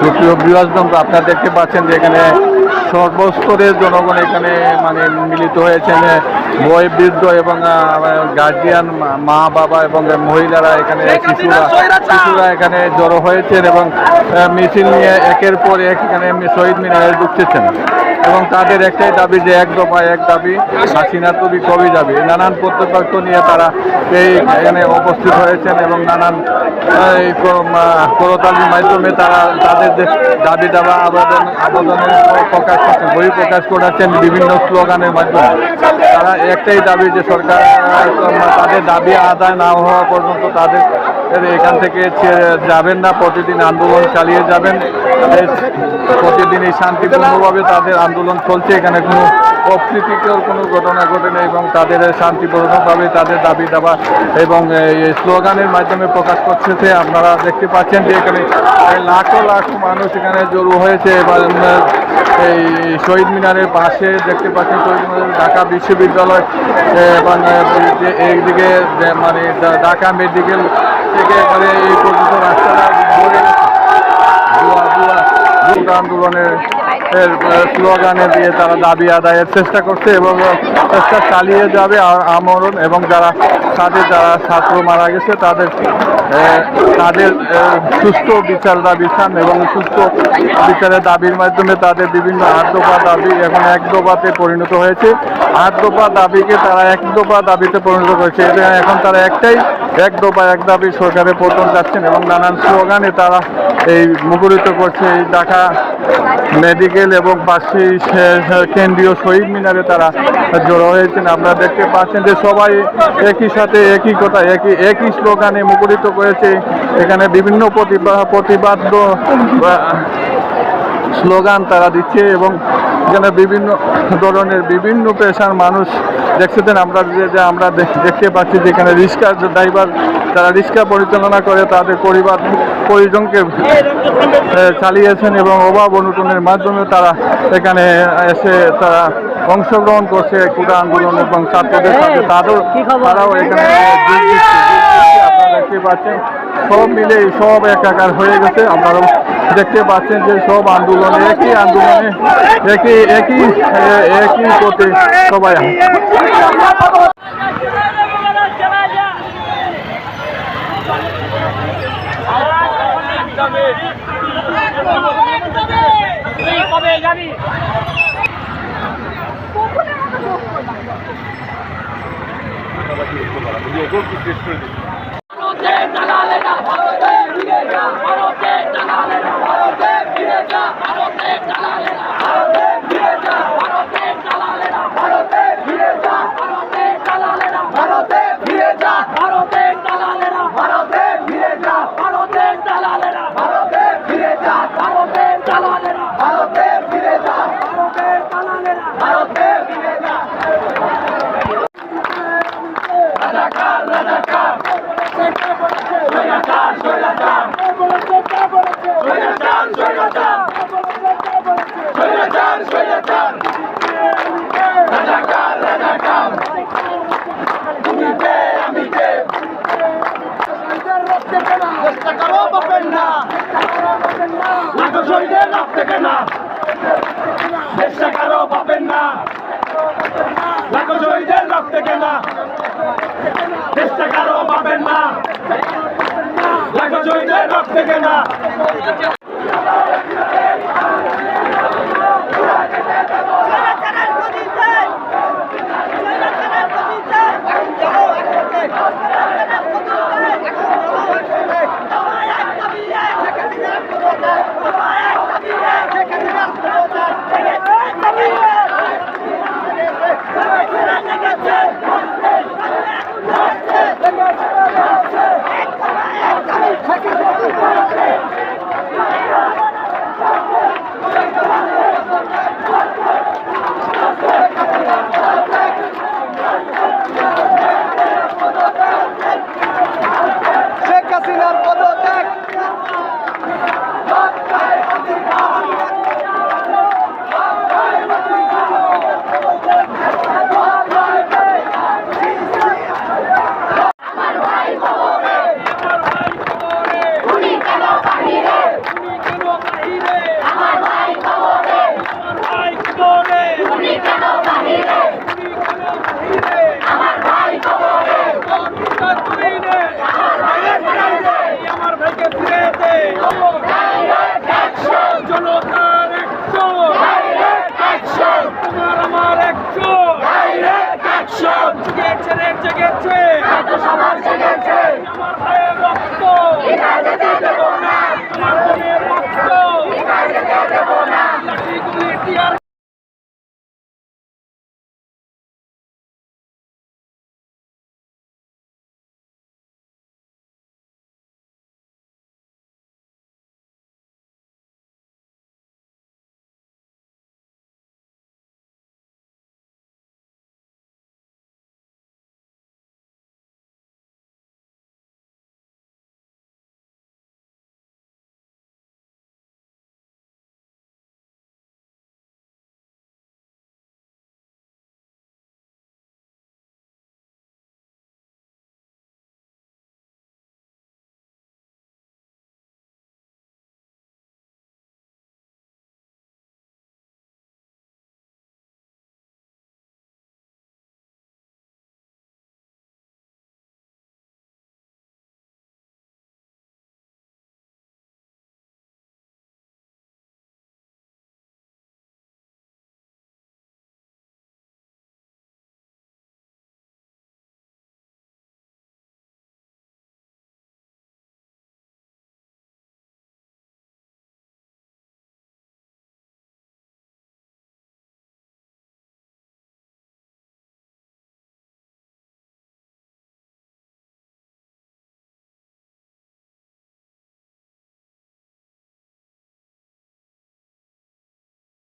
সুপ্রিয় বিভাজন, আপনারা দেখতে পাচ্ছেন যে এখানে সর্বস্তরের জনগণ এখানে মানে মিলিত হয়েছেন। বয়োবৃদ্ধ এবং গার্জিয়ান, মা বাবা এবং মহিলারা এখানে, শিশুরা এখানে জড়ো হয়েছেন এবং মিছিল নিয়ে একের পর এক এখানে শহীদ মিনারে ঢুকতেছেন এবং তাদের একটাই দাবি যে এক দফায় এক দাবি, হাসিনা তুমি কবে যাবে। নানান প্রত্যক্ষ নিয়ে তারা এখানে উপস্থিত হয়েছেন এবং নানান করতালির মাধ্যমে তারা তাদের দাবি দাবা আবেদনের প্রকাশ করছেন, বই প্রকাশ করেছেন বিভিন্ন স্লোগানের মাধ্যমে। তারা একটাই দাবি যে সরকার তাদের দাবি আদায় না হওয়া পর্যন্ত তাদের এখান থেকে যাবেন না, প্রতিদিন আন্দোলন চালিয়ে যাবেন। প্রতিদিন এই শান্তিপূর্ণভাবে তাদের আন্দোলন চলছে, এখানে কোনো অপ্রীতিকর কোনো ঘটনা ঘটেনি এবং তাদের শান্তিপূর্ণভাবে তাদের দাবি দাবা এবং এই স্লোগানের মাধ্যমে প্রকাশ করছে। আপনারা দেখতে পাচ্ছেন যে এখানে লাখো লাখো মানুষ এখানে জড়ো হয়েছে। এবার এই শহীদ মিনারের পাশে দেখতে পাচ্ছেন শহীদ মিনার ঢাকা বিশ্ববিদ্যালয় এবং এইদিকে মানে ঢাকা মেডিকেল থেকে মানে এই পর্যন্ত রাস্তাটা ভরে আন্দোলনের স্লোগানে দিয়ে তারা দাবি আদায়ের চেষ্টা করছে এবং চেষ্টা চালিয়ে যাবে আমরণ। এবং যারা ছাত্র মারা গেছে তাদের সুস্থ বিচার দাবি চান এবং সুস্থ বিচারের দাবির মাধ্যমে তাদের বিভিন্ন 8 দফা দাবি এখন 1 দফাতে পরিণত হয়েছে। 8 দফা দাবিকে তারা 1 দফা দাবিতে পরিণত করেছে। এখন তারা একটাই এক দফা এক দাবি সরকারের পতন চাচ্ছেন এবং নানান স্লোগানে তারা এই মুখরিত করছে। এই ঢাকা মেডিকেল এবং পাশেই কেন্দ্রীয় শহীদ মিনারে তারা জড়ো হয়েছেন। আপনারা দেখতে পাচ্ছেন যে সবাই একই সাথে একই কথা একই স্লোগানে মুখরিত করেছে। এখানে বিভিন্ন প্রতিবাদ স্লোগান তারা দিচ্ছে এবং এখানে বিভিন্ন ধরনের বিভিন্ন পেশার মানুষ দেখছেন। আমরা দেখতে পাচ্ছি যে এখানে রিক্সা ড্রাইভার যারা রিক্সা পরিচালনা করে তাদের পরিজনকে চালিয়েছেন এবং অভাব অনটনের মাধ্যমে তারা এখানে এসে তারা অংশগ্রহণ করছে কোটা আন্দোলন এবং ছাত্রদের সাথে তারাও এখানে আপনারা দেখতে পাচ্ছেন সব মিলে সব একাকার হয়ে গেছে। আপনারা দেখতে পাচ্ছেন যে সব আন্দোলনে একই পথে সবাই না